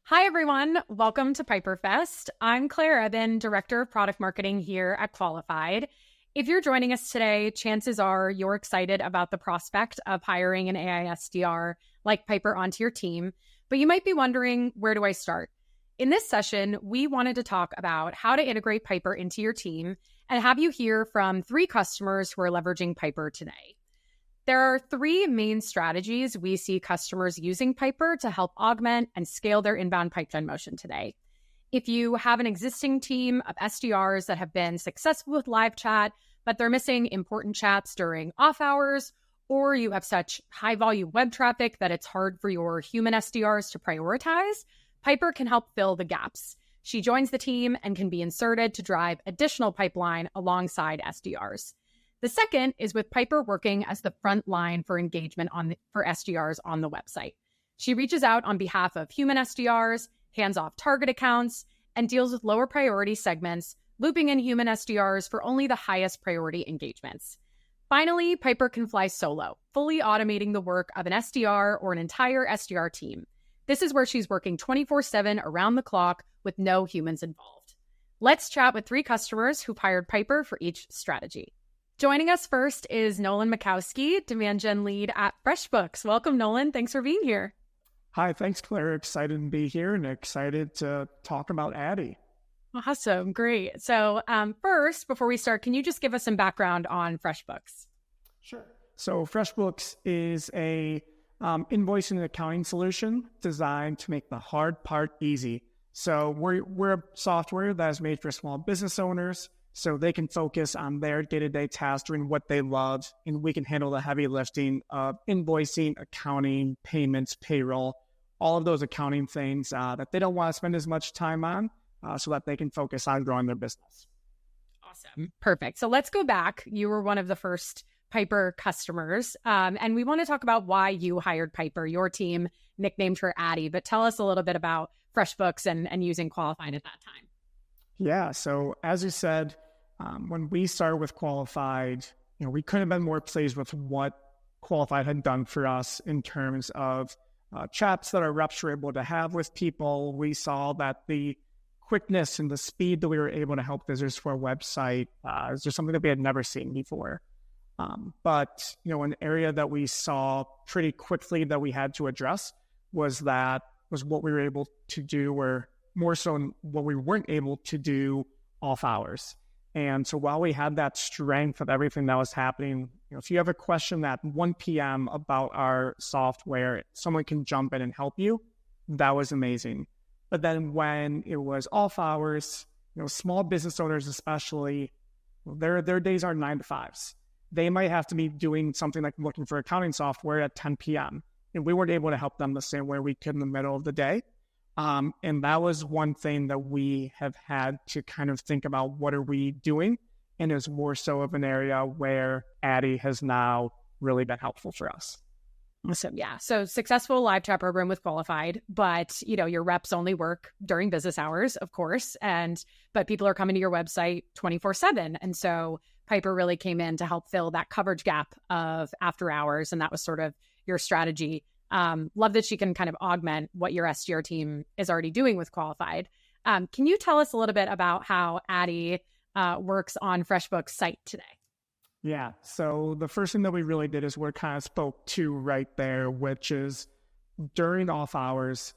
Hi, everyone. Welcome to PiperFest. I'm Claire Eben, Director of Product Marketing here at Qualified. If you're joining us today, chances are you're excited about the prospect of hiring an AI SDR like Piper onto your team, but you might be wondering, where do I start? In this session, we wanted to talk about how to integrate Piper into your team and have you hear from 3 customers who are leveraging Piper today. There are 3 main strategies we see customers using Piper to help augment and scale their inbound pipeline motion today. If you have an existing team of SDRs that have been successful with live chat, but they're missing important chats during off hours, or you have such high volume web traffic that it's hard for your human SDRs to prioritize, Piper can help fill the gaps. She joins the team and can be inserted to drive additional pipeline alongside SDRs. The second is with Piper working as the front line for engagement for SDRs on the website. She reaches out on behalf of human SDRs, hands off target accounts, and deals with lower priority segments, looping in human SDRs for only the highest priority engagements. Finally, Piper can fly solo, fully automating the work of an SDR or an entire SDR team. This is where she's working 24/7 around the clock with no humans involved. Let's chat with 3 customers who've hired Piper for each strategy. Joining us first is Nolan Makowski, Demand Gen Lead at Freshbooks. Welcome, Nolan. Thanks for being here. Hi, thanks, Claire. Excited to be here and excited to talk about Addie. Awesome. Great. So first, before we start, can you just give us some background on Freshbooks? Sure. So Freshbooks is a invoicing and accounting solution designed to make the hard part easy. So we're a software that is made for small business owners, so they can focus on their day-to-day tasks, doing what they love, and we can handle the heavy lifting of invoicing, accounting, payments, payroll, all of those accounting things that they don't want to spend as much time on so that they can focus on growing their business. Awesome. Perfect. So let's go back. You were one of the first Piper customers, and we want to talk about why you hired Piper. Your team nicknamed her Addie, but tell us a little bit about Freshbooks and using Qualified at that time. Yeah, so as you said, when we started with Qualified, we couldn't have been more pleased with what Qualified had done for us in terms of chats that our reps were able to have with people. We saw that the quickness and the speed that we were able to help visitors to our website is just something that we had never seen before. But an area that we saw pretty quickly that we had to address was what we were able to do, or more so what we weren't able to do off hours. And so while we had that strength of everything that was happening, if you have a question at 1 p.m. about our software, someone can jump in and help you. That was amazing. But then when it was off hours, small business owners especially, their days are 9 to 5s. They might have to be doing something like looking for accounting software at 10 p.m. And we weren't able to help them the same way we could in the middle of the day. And that was one thing that we have had to kind of think about, what are we doing? And it's more so of an area where Addie has now really been helpful for us. Awesome. Yeah. So successful live chat program with Qualified, but your reps only work during business hours, of course. But people are coming to your website 24/7. And so Piper really came in to help fill that coverage gap of after hours. And that was sort of your strategy. Love that she can kind of augment what your SDR team is already doing with Qualified. Can you tell us a little bit about how Addie works on FreshBooks site today? Yeah, so the first thing that we really did is what kind of spoke to right there, which is during off hours,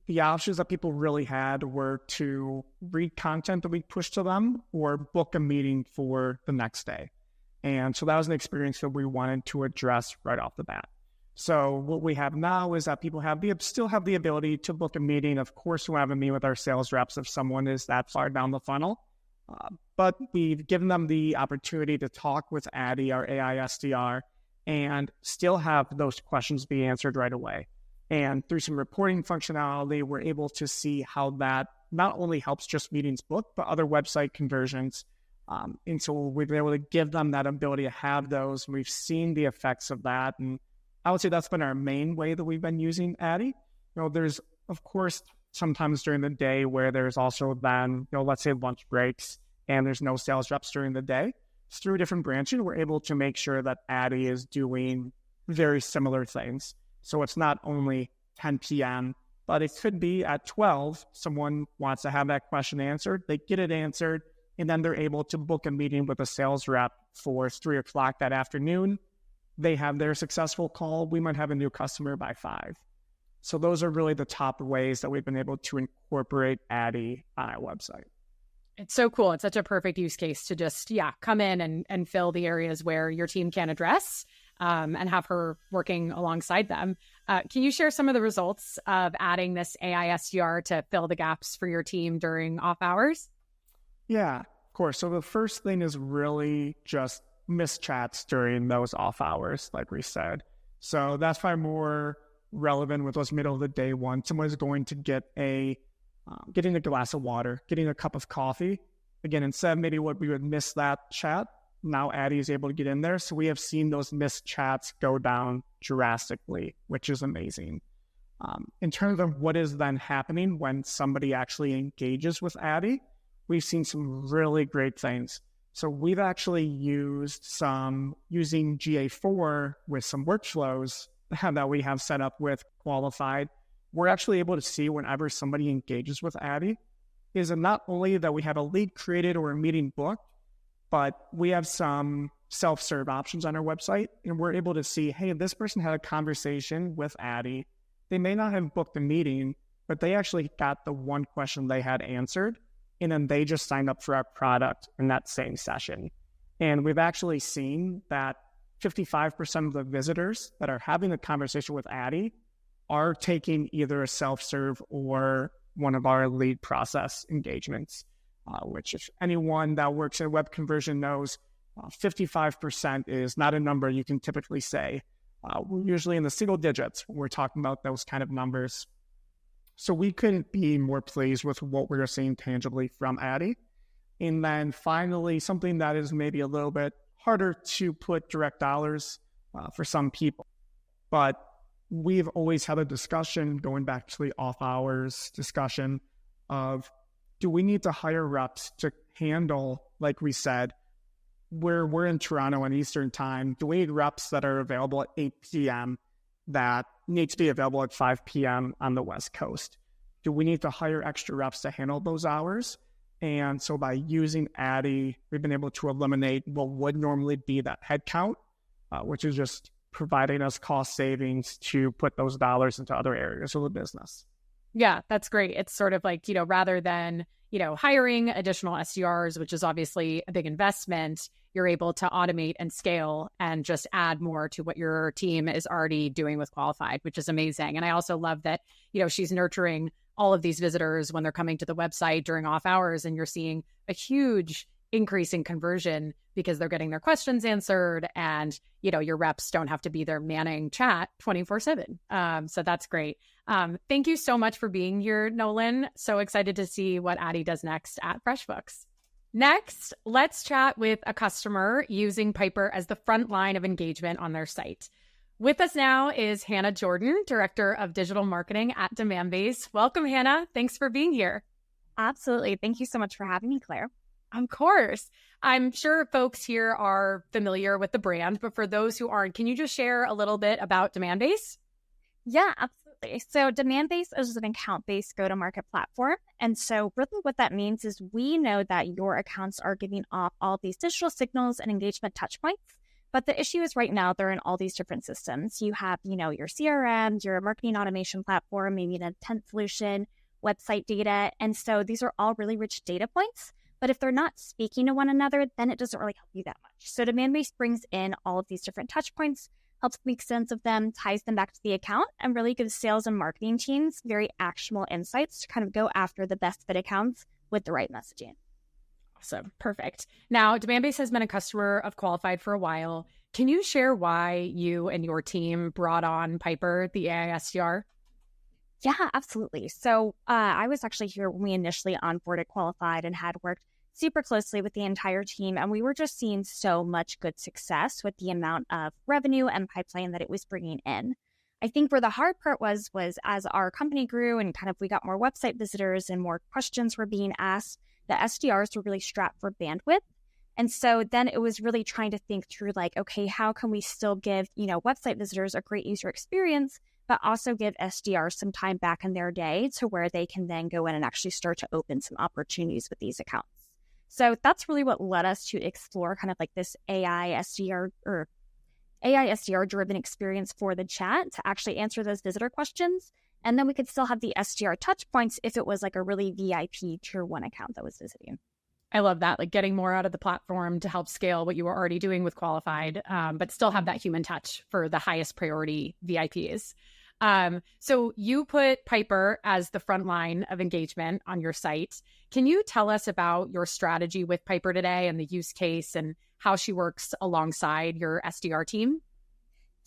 the options that people really had were to read content that we pushed to them or book a meeting for the next day. And so that was an experience that we wanted to address right off the bat. So what we have now is that people still have the ability to book a meeting. Of course, we'll have a meeting with our sales reps if someone is that far down the funnel. But we've given them the opportunity to talk with Addie, our AI SDR, and still have those questions be answered right away. And through some reporting functionality, we're able to see how that not only helps just meetings booked, but other website conversions. And so we've been able to give them that ability to have those. And we've seen the effects of that. And I would say that's been our main way that we've been using Addie. There's, of course, sometimes during the day where there's also then, let's say lunch breaks and there's no sales reps during the day. Through a different branching, we're able to make sure that Addie is doing very similar things. So it's not only 10 p.m. But it could be at 12, someone wants to have that question answered, they get it answered, and then they're able to book a meeting with a sales rep for 3 o'clock that afternoon. They have their successful call. We might have a new customer by 5. So those are really the top ways that we've been able to incorporate Addie on our website. It's so cool. It's such a perfect use case to just, come in and fill the areas where your team can address and have her working alongside them. Can you share some of the results of adding this AI SDR to fill the gaps for your team during off hours? Yeah, of course. So the first thing is really just missed chats during those off hours, like we said. So that's probably more relevant with those middle of the day ones. Someone's going to getting a glass of water, getting a cup of coffee. Again, instead of maybe what we would miss that chat, now Addie is able to get in there. So we have seen those missed chats go down drastically, which is amazing. In terms of what is then happening when somebody actually engages with Addie, we've seen some really great things. So we've actually using GA4 with some workflows that we have set up with Qualified. We're actually able to see whenever somebody engages with Addie is not only that we have a lead created or a meeting booked, but we have some self-serve options on our website, and we're able to see, hey, this person had a conversation with Addie. They may not have booked a meeting, but they actually got the one question they had answered, and then they just signed up for our product in that same session. And we've actually seen that 55% of the visitors that are having a conversation with Addie are taking either a self-serve or one of our lead process engagements, which if anyone that works in web conversion knows, 55% is not a number you can typically say. We're usually in the single digits when we're talking about those kind of numbers. So we couldn't be more pleased with what we're seeing tangibly from Addie. And then finally, something that is maybe a little bit harder to put direct dollars for some people, but we've always had a discussion going back to the off hours discussion of, do we need to hire reps to handle, like we said, we're in Toronto on Eastern time. Do we need reps that are available at 8 p.m. that need to be available at 5 p.m. on the West Coast? Do we need to hire extra reps to handle those hours? And so by using Addie, we've been able to eliminate what would normally be that headcount, which is just providing us cost savings to put those dollars into other areas of the business. Yeah, that's great. It's sort of like, rather than, hiring additional SDRs, which is obviously a big investment, you're able to automate and scale and just add more to what your team is already doing with Qualified, which is amazing. And I also love that, she's nurturing all of these visitors when they're coming to the website during off hours, and you're seeing a huge increase in conversion because they're getting their questions answered, and your reps don't have to be there manning chat 24/7. So that's great. Thank you so much for being here, Nolan. So excited to see what Addie does next at Freshbooks. Next, let's chat with a customer using Piper as the front line of engagement on their site. With us now is Hannah Jordan, Director of Digital Marketing at Demandbase. Welcome, Hannah. Thanks for being here. Absolutely. Thank you so much for having me, Claire. Of course. I'm sure folks here are familiar with the brand, but for those who aren't, can you just share a little bit about Demandbase? Yeah, absolutely. So Demandbase is an account-based go-to-market platform. And so really what that means is we know that your accounts are giving off all these digital signals and engagement touch points. But the issue is right now they're in all these different systems. You have, your CRM, your marketing automation platform, maybe an intent solution, website data. And so these are all really rich data points. But if they're not speaking to one another, then it doesn't really help you that much. So Demandbase brings in all of these different touch points, helps make sense of them, ties them back to the account, and really gives sales and marketing teams very actionable insights to kind of go after the best fit accounts with the right messaging. Awesome. Perfect. Now, Demandbase has been a customer of Qualified for a while. Can you share why you and your team brought on Piper, the AI SDR? Yeah, absolutely. So I was actually here when we initially onboarded Qualified and had worked super closely with the entire team. And we were just seeing so much good success with the amount of revenue and pipeline that it was bringing in. I think where the hard part was as our company grew and kind of we got more website visitors and more questions were being asked, the SDRs were really strapped for bandwidth. And so then it was really trying to think through like, okay, how can we still give, website visitors a great user experience, but also give SDRs some time back in their day to where they can then go in and actually start to open some opportunities with these accounts. So that's really what led us to explore kind of like this AI SDR driven experience for the chat to actually answer those visitor questions. And then we could still have the SDR touch points if it was like a really VIP tier 1 account that was visiting. I love that, like getting more out of the platform to help scale what you were already doing with Qualified, but still have that human touch for the highest priority VIPs. So you put Piper as the front line of engagement on your site. Can you tell us about your strategy with Piper today and the use case and how she works alongside your SDR team?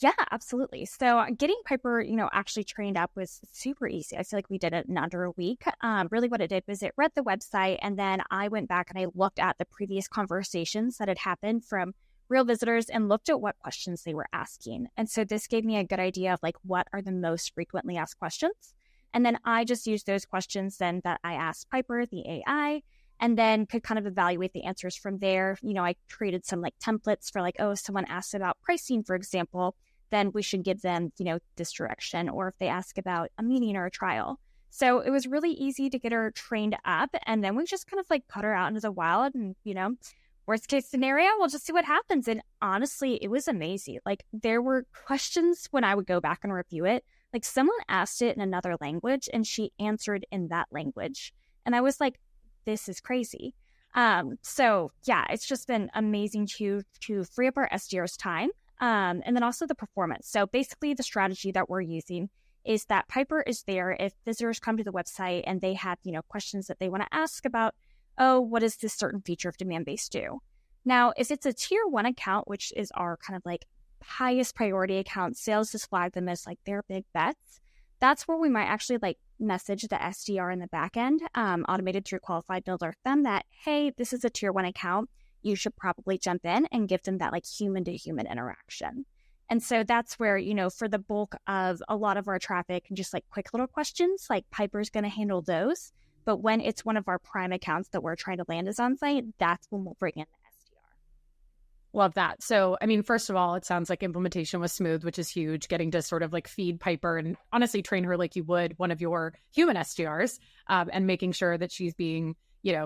Yeah, absolutely. So getting Piper, actually trained up was super easy. I feel like we did it in under a week. Really what it did was it read the website, and then I went back and I looked at the previous conversations that had happened from real visitors and looked at what questions they were asking. And so this gave me a good idea of like what are the most frequently asked questions. And then I just used those questions then that I asked Piper, the AI, and then could kind of evaluate the answers from there. I created some like templates for like, oh, if someone asks about pricing, for example, then we should give them, this direction, or if they ask about a meeting or a trial. So it was really easy to get her trained up. And then we just kind of like put her out into the wild and, worst case scenario, we'll just see what happens. And honestly, it was amazing. Like there were questions when I would go back and review it, like someone asked it in another language and she answered in that language. And I was like, this is crazy. So yeah, it's just been amazing to free up our SDR's time. And then also the performance. So basically the strategy that we're using is that Piper is there if visitors come to the website and they have, questions that they want to ask about, oh, what does this certain feature of Demandbase do? Now, if it's a tier 1 account, which is our kind of like highest priority account, sales just flag them as like their big bets. That's where we might actually like message the SDR in the back end, automated through Qualified, to alert them that, hey, this is a tier 1 account. You should probably jump in and give them that like human to human interaction. And so that's where, for the bulk of a lot of our traffic, just like quick little questions, like Piper's going to handle those. But when it's one of our prime accounts that we're trying to land as on site, that's when we'll bring in the SDR. Love that. So, I mean, first of all, it sounds like implementation was smooth, which is huge. Getting to sort of like feed Piper and honestly train her like you would one of your human SDRs, and making sure that she's being,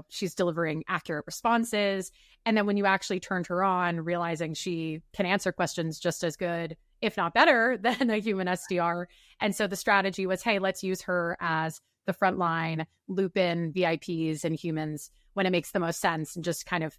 she's delivering accurate responses. And then when you actually turned her on, realizing she can answer questions just as good, if not better, than a human SDR. And so the strategy was, hey, let's use her as the front line, loop in VIPs and humans when it makes the most sense, and just kind of,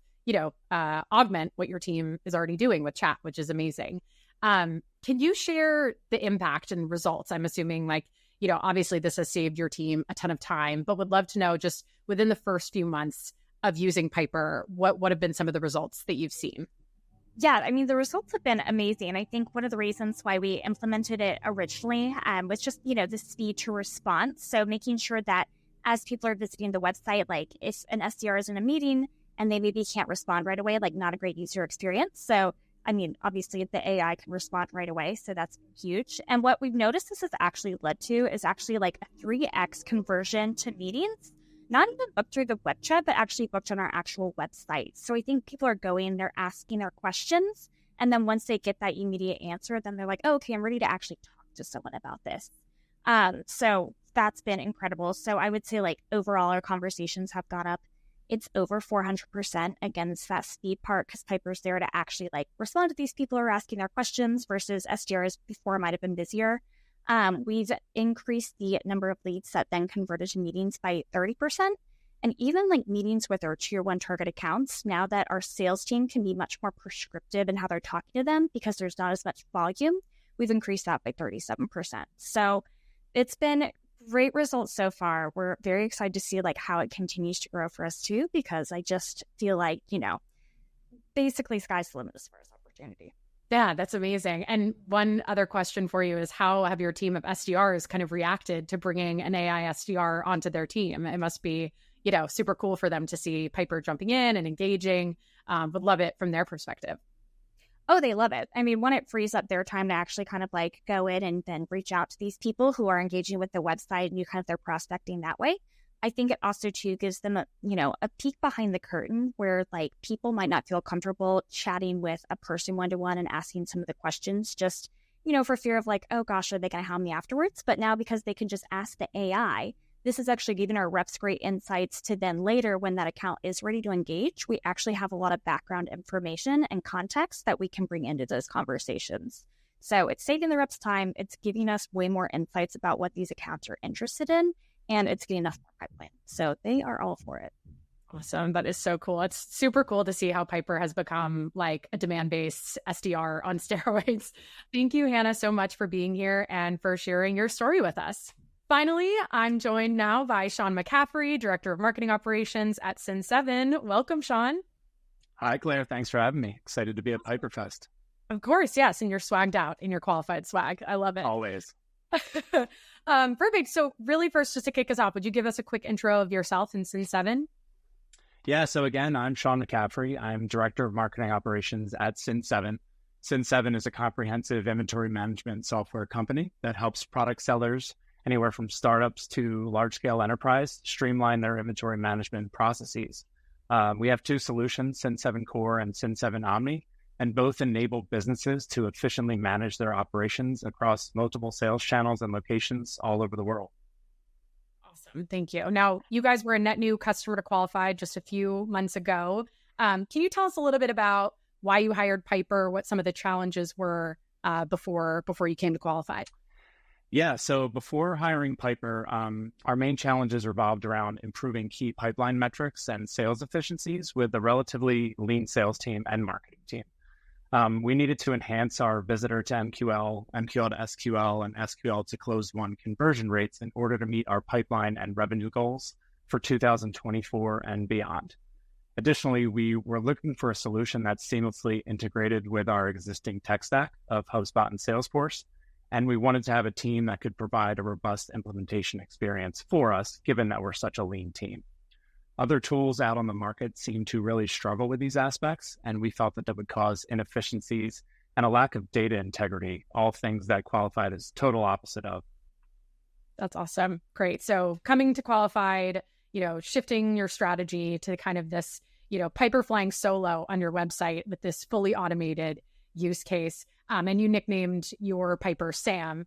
augment what your team is already doing with chat, which is amazing. Can you share the impact and results? I'm assuming like, obviously this has saved your team a ton of time, but would love to know just within the first few months of using Piper, what have been some of the results that you've seen? Yeah, I mean, the results have been amazing. I think one of the reasons why we implemented it originally was just, the speed to response. So making sure that as people are visiting the website, like if an SDR is in a meeting and they maybe can't respond right away, like not a great user experience. So, I mean, obviously the AI can respond right away. So that's huge. And what we've noticed this has actually led to is actually like a 3x conversion to meetings. Not even booked through the web chat, but actually booked on our actual website. So I think people are going, they're asking their questions. And then once they get that immediate answer, then they're like, oh, okay, I'm ready to actually talk to someone about this. So that's been incredible. So I would say like overall, our conversations have gone up. It's over 400%. Again, it's that speed part because Piper's there to actually like respond to these people who are asking their questions versus SDRs before might have been busier. We've increased the number of leads that then converted to meetings by 30%. And even like meetings with our tier 1 target accounts, now that our sales team can be much more prescriptive in how they're talking to them because there's not as much volume, we've increased that by 37%. So it's been great results so far. We're very excited to see like how it continues to grow for us too, because I just feel like, basically sky's the limit as far as opportunity. Yeah, that's amazing. And one other question for you is how have your team of SDRs kind of reacted to bringing an AI SDR onto their team? It must be, super cool for them to see Piper jumping in and engaging. Would love it from their perspective. Oh, they love it. I mean, one, it frees up their time to actually kind of like go in and then reach out to these people who are engaging with the website and they're prospecting that way. I think it also too gives them a peek behind the curtain where like people might not feel comfortable chatting with a person one-to-one and asking some of the questions just for fear of like, oh gosh, are they going to hound me afterwards? But now because they can just ask the AI, this is actually giving our reps great insights to then later when that account is ready to engage, we actually have a lot of background information and context that we can bring into those conversations. So it's saving the reps time. It's giving us way more insights about what these accounts are interested in, and it's getting enough more pipeline. So they are all for it. Awesome. That is so cool. It's super cool to see how Piper has become like a demand-based SDR on steroids. Thank you, Hannah, so much for being here and for sharing your story with us. Finally, I'm joined now by Sean McCaffrey, Director of Marketing Operations at Sin7. Welcome, Sean. Hi, Claire. Thanks for having me. Excited to be at PiperFest. Of course, yes. And you're swagged out in your qualified swag. I love it. Always. Perfect. So really first, just to kick us off, would you give us a quick intro of yourself and Sin7? Yeah. So again, I'm Sean McCaffrey. I'm Director of Marketing Operations at Sin7. Sin7 is a comprehensive inventory management software company that helps product sellers anywhere from startups to large-scale enterprise streamline their inventory management processes. We have two solutions, Sin7 Core and Sin7 Omni, and both enable businesses to efficiently manage their operations across multiple sales channels and locations all over the world. Awesome. Thank you. Now, you guys were a net new customer to Qualified just a few months ago. Can you tell us a little bit about why you hired Piper, what some of the challenges were before you came to Qualified? Yeah, so before hiring Piper, our main challenges revolved around improving key pipeline metrics and sales efficiencies with a relatively lean sales team and marketing team. We needed to enhance our visitor to MQL, MQL to SQL, and SQL to closed won conversion rates in order to meet our pipeline and revenue goals for 2024 and beyond. Additionally, we were looking for a solution that's seamlessly integrated with our existing tech stack of HubSpot and Salesforce. And we wanted to have a team that could provide a robust implementation experience for us, given that we're such a lean team. Other tools out on the market seem to really struggle with these aspects, and we felt that would cause inefficiencies and a lack of data integrity, all things that Qualified is total opposite of. That's awesome. Great. So coming to Qualified, shifting your strategy to kind of this, Piper flying solo on your website with this fully automated use case. And you nicknamed your Piper Sam.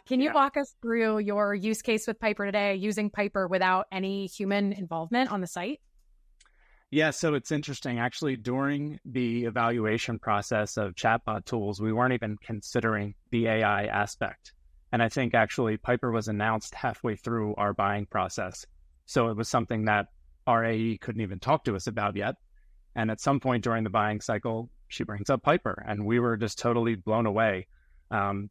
Can you walk us through your use case with Piper today, using Piper without any human involvement on the site? Yeah, so it's interesting. Actually, during the evaluation process of chatbot tools, we weren't even considering the AI aspect. And I think actually Piper was announced halfway through our buying process. So it was something that our AE couldn't even talk to us about yet. And at some point during the buying cycle, she brings up Piper, and we were just totally blown away.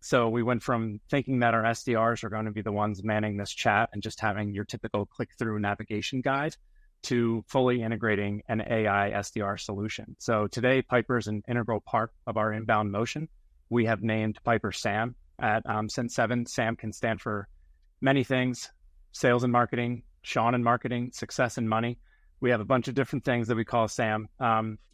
So we went from thinking that our SDRs are going to be the ones manning this chat and just having your typical click-through navigation guide to fully integrating an AI SDR solution. So today, Piper is an integral part of our inbound motion. We have named Piper Sam at Sin7. Sam can stand for many things: sales and marketing, Sean and marketing, success and money. We have a bunch of different things that we call Sam,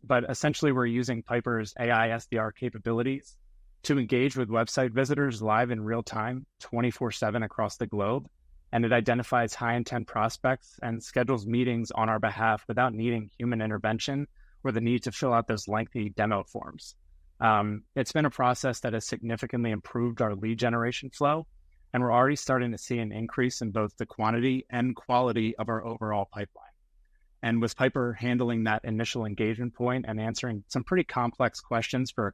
but essentially we're using Piper's AI SDR capabilities to engage with website visitors live in real time, 24/7 across the globe. And it identifies high intent prospects and schedules meetings on our behalf without needing human intervention or the need to fill out those lengthy demo forms. It's been a process that has significantly improved our lead generation flow, and we're already starting to see an increase in both the quantity and quality of our overall pipeline. And with Piper handling that initial engagement point and answering some pretty complex questions for a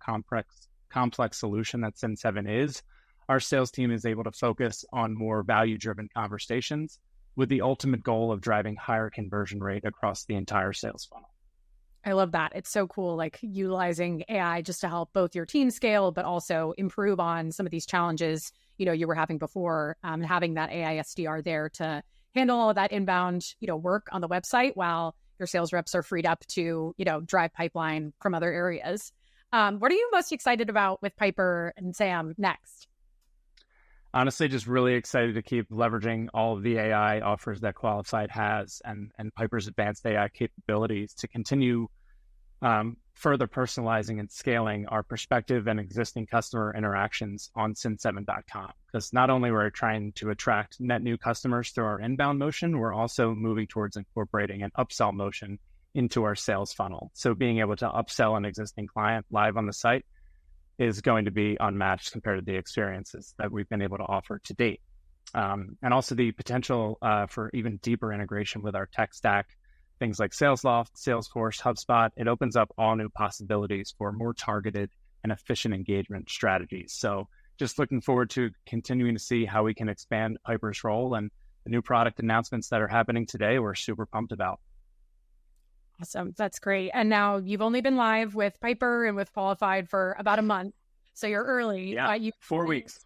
complex solution that Sin7 is, our sales team is able to focus on more value-driven conversations with the ultimate goal of driving higher conversion rate across the entire sales funnel. I love that. It's so cool, like utilizing AI just to help both your team scale, but also improve on some of these challenges, you were having before, having that AI SDR there to handle all of that inbound, work on the website while your sales reps are freed up to, drive pipeline from other areas. What are you most excited about with Piper and Sam next? Honestly, just really excited to keep leveraging all of the AI offers that Qualified has and Piper's advanced AI capabilities to continue further personalizing and scaling our prospective and existing customer interactions on sin7.com. Because not only we're trying to attract net new customers through our inbound motion, we're also moving towards incorporating an upsell motion into our sales funnel. So being able to upsell an existing client live on the site is going to be unmatched compared to the experiences that we've been able to offer to date. And also the potential for even deeper integration with our tech stack, things like SalesLoft, Salesforce, HubSpot. It opens up all new possibilities for more targeted and efficient engagement strategies. So just looking forward to continuing to see how we can expand Piper's role, and the new product announcements that are happening today, we're super pumped about. Awesome. That's great. And now you've only been live with Piper and with Qualified for about a month. So you're early. Yeah, 4 weeks.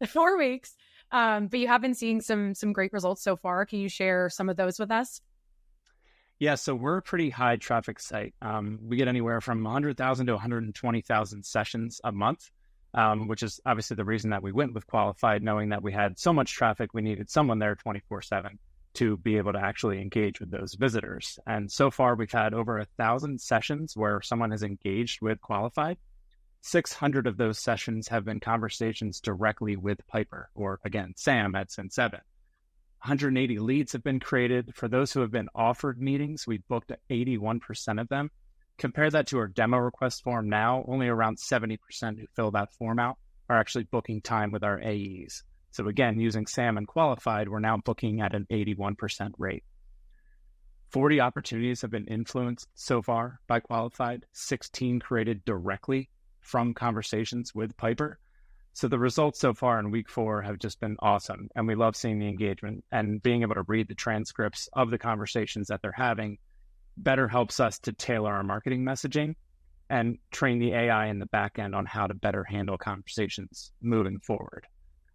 4 weeks. But you have been seeing some great results so far. Can you share some of those with us? Yeah, so we're a pretty high traffic site. We get anywhere from 100,000 to 120,000 sessions a month, which is obviously the reason that we went with Qualified, knowing that we had so much traffic, we needed someone there 24/7 to be able to actually engage with those visitors. And so far, we've had over 1,000 sessions where someone has engaged with Qualified. 600 of those sessions have been conversations directly with Piper, or again, Sam at Sin7. 180 leads have been created. For those who have been offered meetings, we've booked 81% of them. Compare that to our demo request form now, only around 70% who fill that form out are actually booking time with our AEs. So again, using Sam and Qualified, we're now booking at an 81% rate. 40 opportunities have been influenced so far by Qualified, 16 created directly from conversations with Piper. So the results so far in week 4 have just been awesome. And we love seeing the engagement, and being able to read the transcripts of the conversations that they're having better helps us to tailor our marketing messaging and train the AI in the back end on how to better handle conversations moving forward.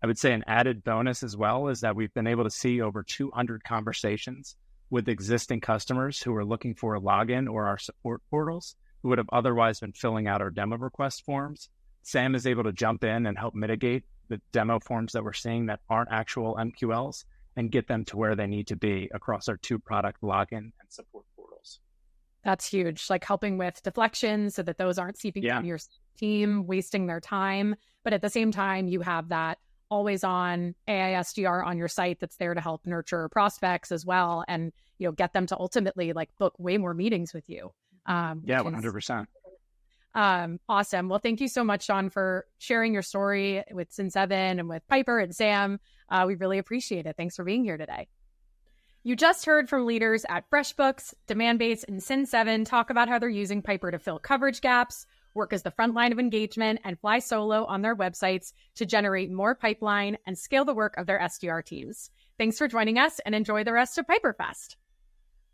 I would say an added bonus as well is that we've been able to see over 200 conversations with existing customers who are looking for a login or our support portals, who would have otherwise been filling out our demo request forms. Sam is able to jump in and help mitigate the demo forms that we're seeing that aren't actual MQLs and get them to where they need to be across our 2 product login and support portals. That's huge, like helping with deflections so that those aren't seeping into your team, wasting their time. But at the same time, you have that always on AI SDR on your site that's there to help nurture prospects as well, and get them to ultimately like book way more meetings with you. 100%. Awesome. Well, thank you so much, Sean, for sharing your story with Sin7 and with Piper and Sam. We really appreciate it. Thanks for being here today. You just heard from leaders at Freshbooks, Demandbase, and Sin7 talk about how they're using Piper to fill coverage gaps, work as the front line of engagement, and fly solo on their websites to generate more pipeline and scale the work of their SDR teams. Thanks for joining us, and enjoy the rest of PiperFest.